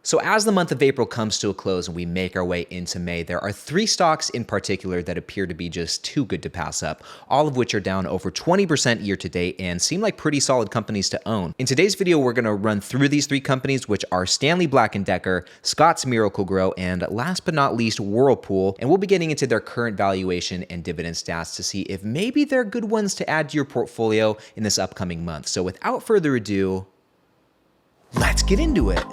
So as the month of April comes to a close and we make our way into May, there are 3 stocks in particular that appear to be just too good to pass up, all of which are down over 20% year to date and seem like pretty solid companies to own. In today's video, we're going to run through these 3 companies, which are Stanley Black and Decker, Scott's Miracle Gro, and last but not least, Whirlpool. And we'll be getting into their current valuation and dividend stats to see if maybe they're good ones to add to your portfolio in this upcoming month. So without further ado, let's get into it.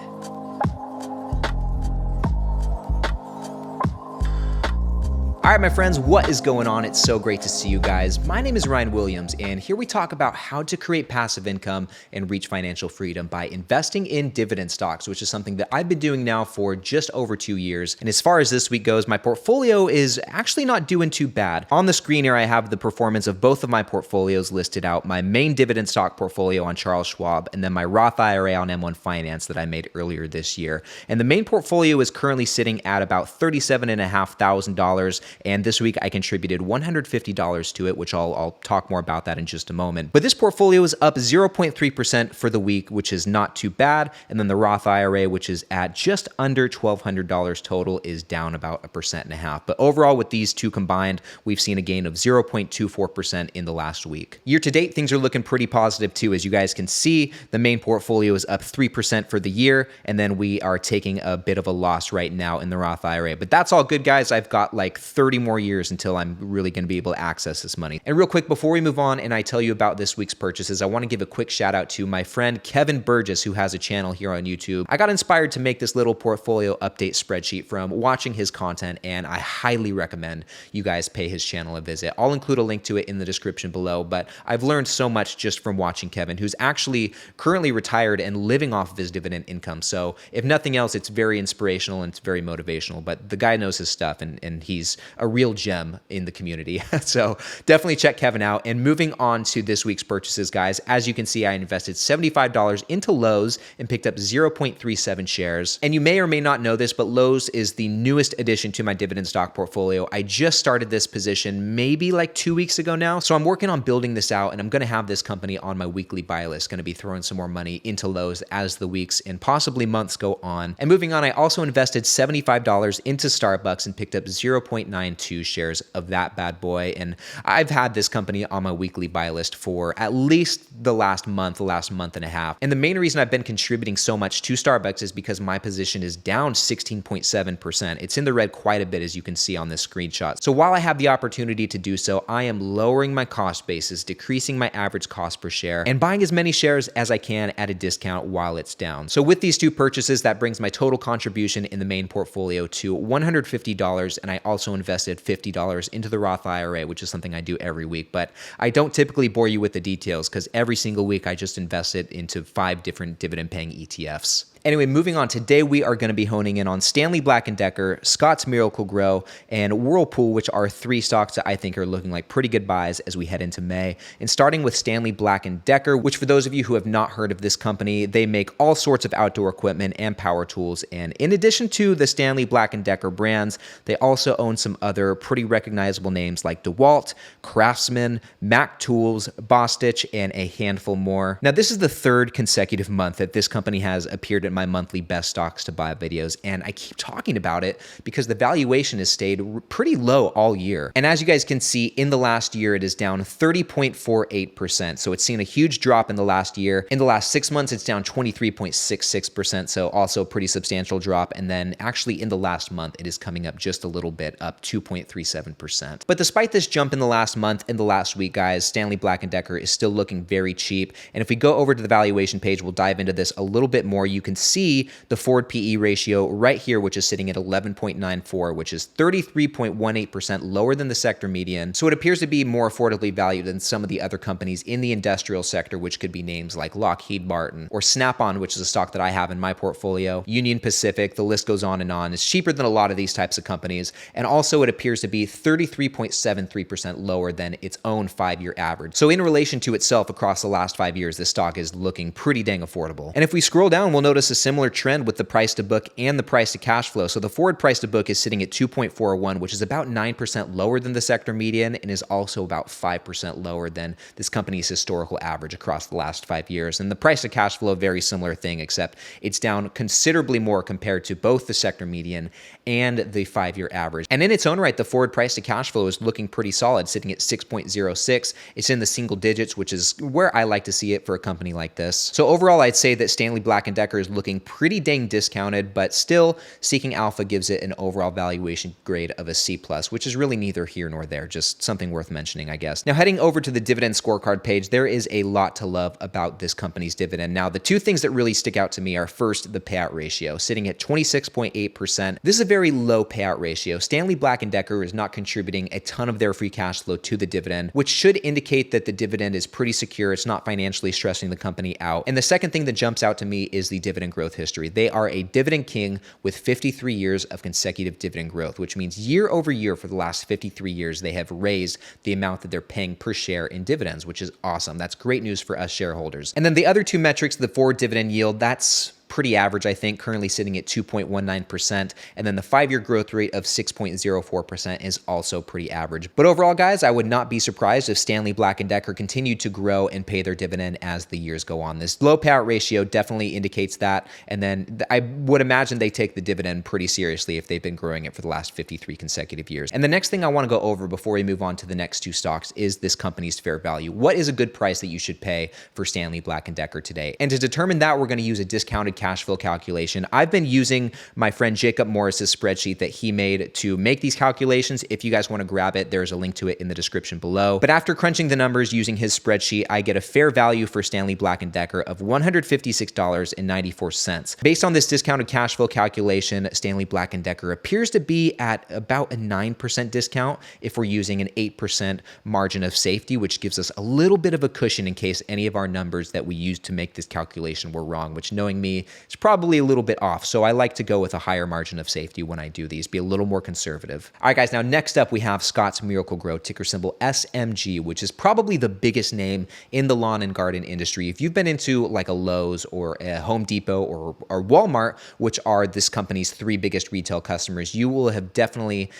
All right, my friends, what is going on? It's so great to see you guys. My name is Ryan Williams, and here we talk about how to create passive income and reach financial freedom by investing in dividend stocks, which is something that I've been doing now for just over 2 years. And as far as this week goes, my portfolio is actually not doing too bad. On the screen here, I have the performance of both of my portfolios listed out, my main dividend stock portfolio on Charles Schwab, and then my Roth IRA on M1 Finance that I made earlier this year. And the main portfolio is currently sitting at about $37,500. And this week I contributed $150 to it, which I'll talk more about that in just a moment. But this portfolio is up 0.3% for the week, which is not too bad. And then the Roth IRA, which is at just under $1,200 total, is down about 1.5%. But overall, with these two combined, we've seen a gain of 0.24% in the last week. Year to date, things are looking pretty positive too. As you guys can see, the main portfolio is up 3% for the year. And then we are taking a bit of a loss right now in the Roth IRA. But that's all good, guys. I've got like 30 more years until I'm really going to be able to access this money. And real quick, before we move on and I tell you about this week's purchases, I want to give a quick shout out to my friend Kevin Burgess, who has a channel here on YouTube. I got inspired to make this little portfolio update spreadsheet from watching his content, and I highly recommend you guys pay his channel a visit. I'll include a link to it in the description below, but I've learned so much just from watching Kevin, who's actually currently retired and living off of his dividend income. So if nothing else, it's very inspirational and it's very motivational, but the guy knows his stuff, and he's a real gem in the community. So definitely check Kevin out. And moving on to this week's purchases, guys, as you can see, I invested $75 into Lowe's and picked up 0.37 shares. And you may or may not know this, but Lowe's is the newest addition to my dividend stock portfolio. I just started this position maybe like 2 weeks ago now. So I'm working on building this out, and I'm going to have this company on my weekly buy list, going to be throwing some more money into Lowe's as the weeks and possibly months go on. And moving on, I also invested $75 into Starbucks and picked up 0.92 shares of that bad boy. And I've had this company on my weekly buy list for at least the last month and a half. And the main reason I've been contributing so much to Starbucks is because my position is down 16.7%. It's in the red quite a bit, as you can see on this screenshot. So while I have the opportunity to do so, I am lowering my cost basis, decreasing my average cost per share, and buying as many shares as I can at a discount while it's down. So with these 2 purchases, that brings my total contribution in the main portfolio to $150, and I also invested $50 into the Roth IRA, which is something I do every week, but I don't typically bore you with the details because every single week I just invest it into 5 different dividend paying ETFs. Anyway, moving on, today we are going to be honing in on Stanley Black and Decker, Scott's Miracle Gro, and Whirlpool, which are 3 stocks that I think are looking like pretty good buys as we head into May. And starting with Stanley Black and Decker, which for those of you who have not heard of this company, they make all sorts of outdoor equipment and power tools. And in addition to the Stanley Black and Decker brands, they also own some other pretty recognizable names like DeWalt, Craftsman, Mac Tools, Bostitch, and a handful more. Now, this is the 3rd consecutive month that this company has appeared in my monthly best stocks to buy videos, and I keep talking about it because the valuation has stayed pretty low all year. And as you guys can see, in the last year, it is down 30.48%. So it's seen a huge drop in the last year. In the last 6 months, it's down 23.66%. So also a pretty substantial drop. And then actually in the last month, it is coming up just a little bit, up 2.37%. But despite this jump in the last month and the last week, guys, Stanley Black and Decker is still looking very cheap. And if we go over to the valuation page, we'll dive into this a little bit more. You can see the forward PE ratio right here, which is sitting at 11.94, which is 33.18% lower than the sector median. So it appears to be more affordably valued than some of the other companies in the industrial sector, which could be names like Lockheed Martin or Snap-on, which is a stock that I have in my portfolio, Union Pacific, the list goes on and on. It's cheaper than a lot of these types of companies. And also it appears to be 33.73% lower than its own 5-year average. So in relation to itself across the last 5 years, this stock is looking pretty dang affordable. And if we scroll down, we'll notice a similar trend with the price to book and the price to cash flow. So the forward price to book is sitting at 2.41, which is about 9% lower than the sector median and is also about 5% lower than this company's historical average across the last 5 years. And the price to cash flow, very similar thing, except it's down considerably more compared to both the sector median and the 5-year average. And in its own right, the forward price to cash flow is looking pretty solid, sitting at 6.06. It's in the single digits, which is where I like to see it for a company like this. So overall, I'd say that Stanley Black and Decker is looking pretty dang discounted, but still Seeking Alpha gives it an overall valuation grade of a C+, which is really neither here nor there, just something worth mentioning, I guess. Now, heading over to the dividend scorecard page, there is a lot to love about this company's dividend. Now, the two things that really stick out to me are first, the payout ratio, sitting at 26.8%. This is a very low payout ratio. Stanley Black and Decker is not contributing a ton of their free cash flow to the dividend, which should indicate that the dividend is pretty secure. It's not financially stressing the company out. And the second thing that jumps out to me is the dividend growth history. They are a dividend king with 53 years of consecutive dividend growth, which means year over year for the last 53 years, they have raised the amount that they're paying per share in dividends, which is awesome. That's great news for us shareholders. And then the other two metrics, the forward dividend yield, that's pretty average, I think, currently sitting at 2.19%. And then the 5-year growth rate of 6.04% is also pretty average. But overall, guys, I would not be surprised if Stanley Black and Decker continue to grow and pay their dividend as the years go on. This low payout ratio definitely indicates that. And then I would imagine they take the dividend pretty seriously if they've been growing it for the last 53 consecutive years. And the next thing I want to go over before we move on to the next two stocks is this company's fair value. What is a good price that you should pay for Stanley Black and Decker today? And to determine that, we're going to use a discounted cash flow calculation. I've been using my friend Jacob Morris's spreadsheet that he made to make these calculations. If you guys want to grab it, there's a link to it in the description below. But after crunching the numbers using his spreadsheet, I get a fair value for Stanley Black and Decker of $156.94. Based on this discounted cash flow calculation, Stanley Black and Decker appears to be at about a 9% discount if we're using an 8% margin of safety, which gives us a little bit of a cushion in case any of our numbers that we used to make this calculation were wrong, which, knowing me, is probably a little bit off. So I like to go with a higher margin of safety when I do these, be a little more conservative. All right, guys, now next up we have Scott's Miracle Gro, ticker symbol SMG, which is probably the biggest name in the lawn and garden industry. If you've been into like a Lowe's or a Home Depot or Walmart, which are this company's 3 biggest retail customers, you will have definitely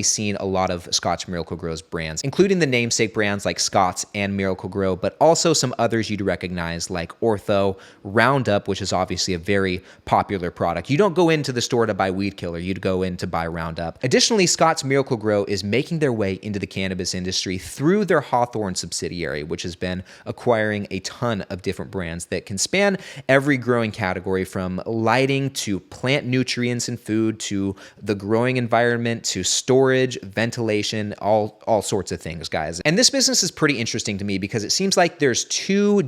seen a lot of Scott's Miracle Gro's brands, including the namesake brands like Scott's and Miracle Gro, but also some others you'd recognize like Ortho, Roundup, which is obviously a very popular product. You don't go into the store to buy weed killer, you'd go in to buy Roundup. Additionally, Scott's Miracle Gro is making their way into the cannabis industry through their Hawthorne subsidiary, which has been acquiring a ton of different brands that can span every growing category, from lighting to plant nutrients and food to the growing environment to storage, ventilation, all sorts of things, guys. And this business is pretty interesting to me because it seems like there's two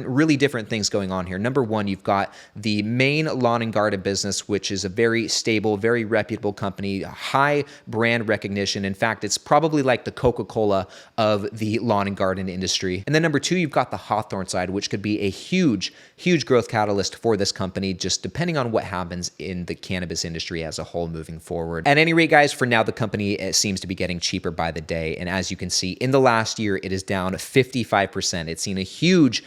really different things going on here. Number one, you've got the main lawn and garden business, which is a very stable, very reputable company, high brand recognition. In fact, it's probably like the Coca-Cola of the lawn and garden industry. And then number two, you've got the Hawthorne side, which could be a huge growth catalyst for this company, just depending on what happens in the cannabis industry as a whole moving forward. At any rate, guys, for now, the company seems to be getting cheaper by the day. And as you can see, in the last year, it is down 55%. It's seen a huge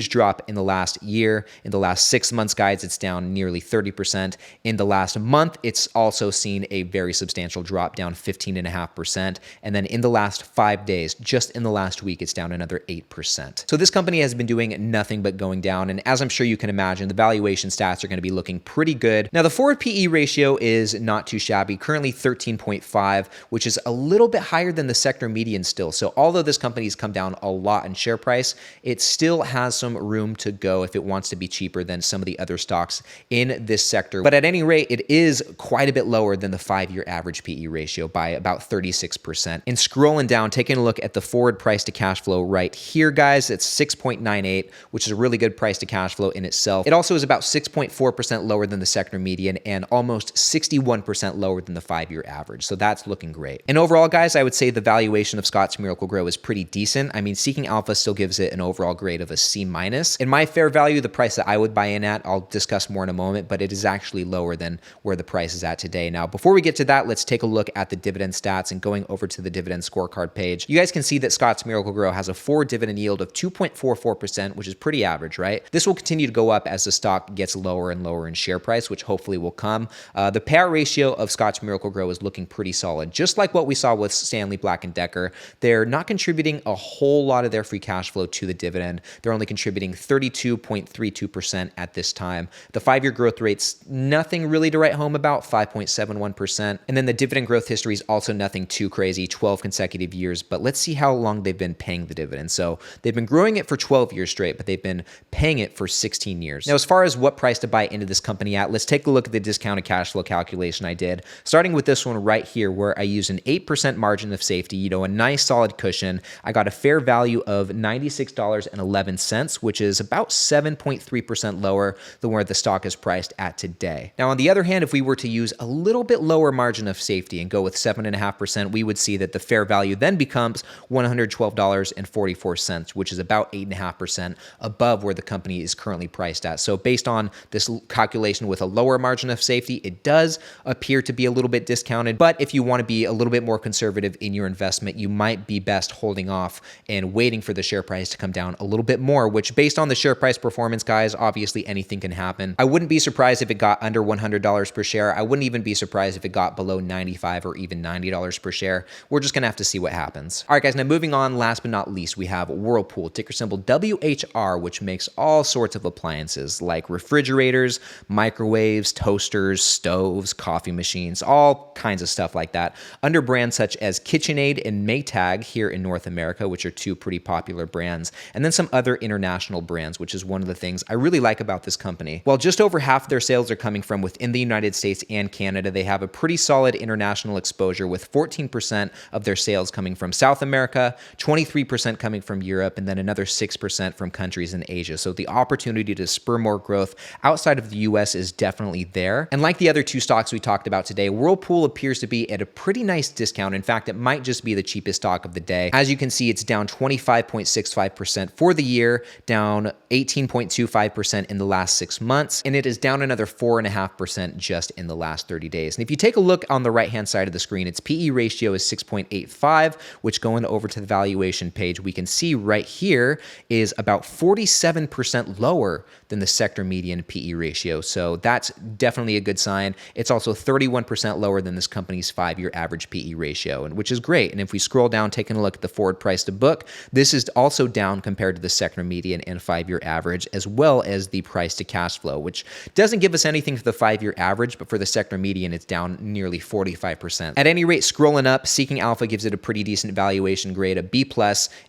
drop in the last year. In the last 6 months, guys, it's down nearly 30%. In the last month, it's also seen a very substantial drop, down 15.5%. And then in the last 5 days, just in the last week, it's down another 8%. So this company has been doing nothing but going down. And as I'm sure you can imagine, the valuation stats are going to be looking pretty good. Now, the forward PE ratio is not too shabby, currently 13.5, which is a little bit higher than the sector median still. So although this company's come down a lot in share price, it still has some room to go if it wants to be cheaper than some of the other stocks in this sector. But at any rate, it is quite a bit lower than the 5-year average PE ratio by about 36%. And scrolling down, taking a look at the forward price to cash flow right here, guys, it's 6.98, which is a really good price to cash flow in itself. It also is about 6.4% lower than the sector median and almost 61% lower than the 5-year average. So that's looking great. And overall, guys, I would say the valuation of Scott's Miracle Gro is pretty decent. I mean, Seeking Alpha still gives it an overall grade of a C-. In my fair value, the price that I would buy in at, I'll discuss more in a moment, but it is actually lower than where the price is at today. Now, before we get to that, let's take a look at the dividend stats, and going over to the dividend scorecard page, you guys can see that Scott's Miracle Gro has a forward dividend yield of 2.44%, which is pretty average, right? This will continue to go up as the stock gets lower and lower in share price, which hopefully will come. The payout ratio of Scott's Miracle Gro is looking pretty solid, just like what we saw with Stanley Black and Decker. They're not contributing a whole lot of their free cash flow to the dividend. They're only contributing 32.32% at this time. The 5-year growth rate's nothing really to write home about, 5.71%. And then the dividend growth history is also nothing too crazy, 12 consecutive years. But let's see how long they've been paying the dividend. So they've been growing it for 12 years straight, but they've been paying it for 16 years. Now, as far as what price to buy into this company at, let's take a look at the discounted cash flow calculation I did, starting with this one right here, where I use an 8% margin of safety, a nice solid cushion. I got a fair value of $96.11, which is about 7.3% lower than where the stock is priced at today. Now, on the other hand, if we were to use a little bit lower margin of safety and go with 7.5%, we would see that the fair value then becomes $112.44, which is about 8.5% above where the company is currently priced at. So based on this calculation with a lower margin of safety, it does appear to be a little bit discounted. But if you want to be a little bit more conservative in your investment, you might be best holding off and waiting for the share price to come down a little bit more, which based on the share price performance, guys, obviously anything can happen. I wouldn't be surprised if it got under $100 per share. I wouldn't even be surprised if it got below $95 or even $90 per share. We're just going to have to see what happens. All right, guys, now moving on, last but not least, we have Whirlpool, ticker symbol WHR, which makes all sorts of appliances like refrigerators, microwaves, toasters, stoves, coffee machines, all kinds of stuff like that, under brands such as KitchenAid and Maytag here in North America, which are two pretty popular brands, and then some other international brands, which is one of the things I really like about this company. While just over half their sales are coming from within the United States and Canada, they have a pretty solid international exposure, with 14% of their sales coming from South America, 23% coming from Europe, and then another 6% from countries in Asia. So the opportunity to spur more growth outside of the US is definitely there. And like the other two stocks we talked about today, Whirlpool appears to be at a pretty nice discount. In fact, it might just be the cheapest stock of the day. As you can see, it's down 25.65% for the year, down 18.25% in the last 6 months, and it is down another 4.5% just in the last 30 days. And if you take a look on the right-hand side of the screen, its PE ratio is 6.85, which going over to the valuation page, we can see right here is about 47% lower than the sector median PE ratio. So that's definitely a good sign. It's also 31% lower than this company's 5-year average PE ratio, and which is great. And if we scroll down, taking a look at the forward price to book, this is also down compared to the sector median and 5-year average, as well as the price to cash flow, which doesn't give us anything for the 5-year average, but for the sector median, it's down nearly 45%. At any rate, scrolling up, Seeking Alpha gives it a pretty decent valuation grade, a B+,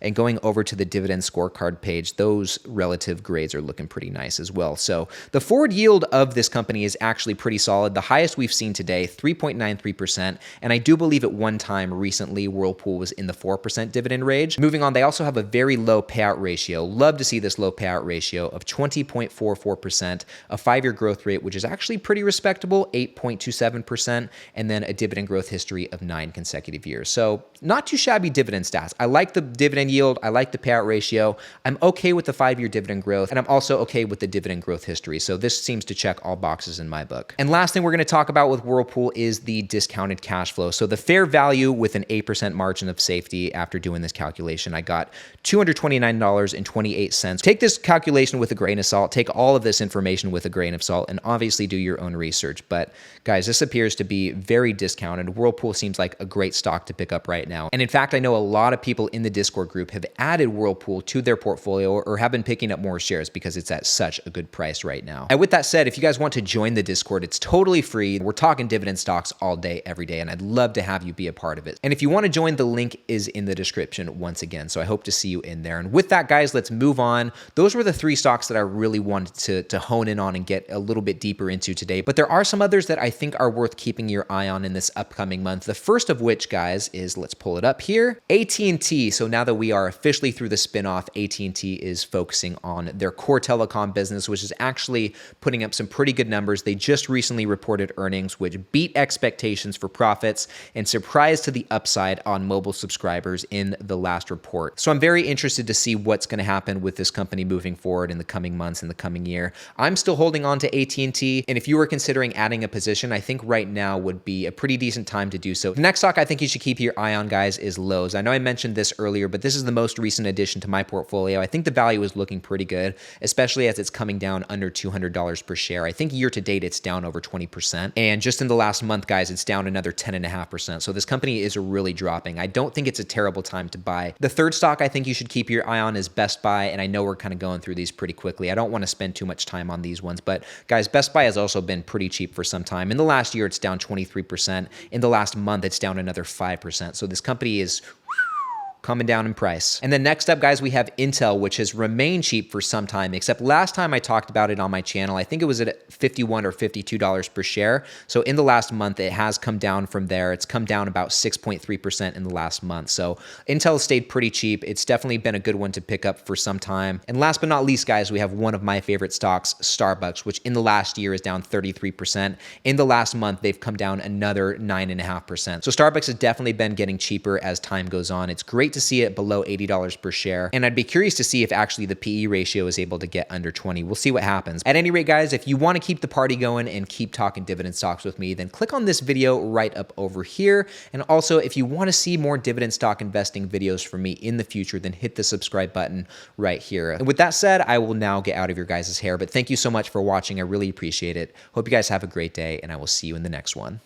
and going over to the dividend scorecard page, those relative grades are looking pretty nice as well. So the forward yield of this company is actually pretty solid. The highest we've seen today, 3.93%, and I do believe at one time recently Whirlpool was in the 4% dividend range. Moving on, they also have a very low payout ratio. Love to see this low payout ratio of 20.44%, a 5-year growth rate, which is actually pretty respectable, 8.27%, and then a dividend growth history of 9 consecutive years. So not too shabby dividend stats. I like the dividend yield. I like the payout ratio. I'm okay with the 5-year dividend growth, and I'm also okay with the dividend growth history. So this seems to check all boxes in my book. And last thing we're going to talk about with Whirlpool is the discounted cash flow. So the fair value with an 8% margin of safety, after doing this calculation, I got $229.28. Take this calculation with a grain of salt. Take all of this information with a grain of salt, and obviously do your own research. But guys, this appears to be very discounted. Whirlpool seems like a great stock to pick up right now. And in fact, I know a lot of people in the Discord group have added Whirlpool to their portfolio or have been picking up more shares because it's at such a good price right now. And with that said, if you guys want to join the Discord, it's totally free. We're talking dividend stocks all day, every day, and I'd love to have you be a part of it. And if you want to join, the link is in the description once again. So I hope to see you in there. And with that, guys, let's move on. Those were the 3 stocks that I really wanted to hone in on and get a little bit deeper into today. But there are some others that I think are worth keeping your eye on in this upcoming month. The first of which, guys, is, let's pull it up here, AT&T. So now that we are officially through the spinoff, AT&T is focusing on their core telecom business, which is actually putting up some pretty good numbers. They just recently reported earnings which beat expectations for profits and surprised to the upside on mobile subscribers in the last report. So I'm very interested to see what's going to happen with this company moving forward in the coming months, in the coming year. there. I'm still holding on to AT&T, and if you were considering adding a position, I think right now would be a pretty decent time to do so. The next stock I think you should keep your eye on, guys, is Lowe's. I know I mentioned this earlier, but this is the most recent addition to my portfolio. I think the value is looking pretty good, especially as it's coming down under $200 per share. I think year to date, it's down over 20%. And just in the last month, guys, it's down another 10.5%. So this company is really dropping. I don't think it's a terrible time to buy. The third stock I think you should keep your eye on is Best Buy. And I know we're kind of going through these pretty quickly. I don't want to spend too much time on these ones, but guys, Best Buy has also been pretty cheap for some time. In the last year, it's down 23%. In the last month, it's down another 5%. So this company is coming down in price. And then next up, guys, we have Intel, which has remained cheap for some time, except last time I talked about it on my channel, I think it was at $51 or $52 per share. So in the last month, it has come down from there. It's come down about 6.3% in the last month. So Intel stayed pretty cheap. It's definitely been a good one to pick up for some time. And last but not least, guys, we have one of my favorite stocks, Starbucks, which in the last year is down 33%. In the last month, they've come down another 9.5%. So Starbucks has definitely been getting cheaper as time goes on. It's great to see it below $80 per share. And I'd be curious to see if actually the PE ratio is able to get under 20. We'll see what happens. At any rate, guys, if you want to keep the party going and keep talking dividend stocks with me, then click on this video right up over here. And also, if you want to see more dividend stock investing videos from me in the future, then hit the subscribe button right here. And with that said, I will now get out of your guys' hair, but thank you so much for watching. I really appreciate it. Hope you guys have a great day, and I will see you in the next one.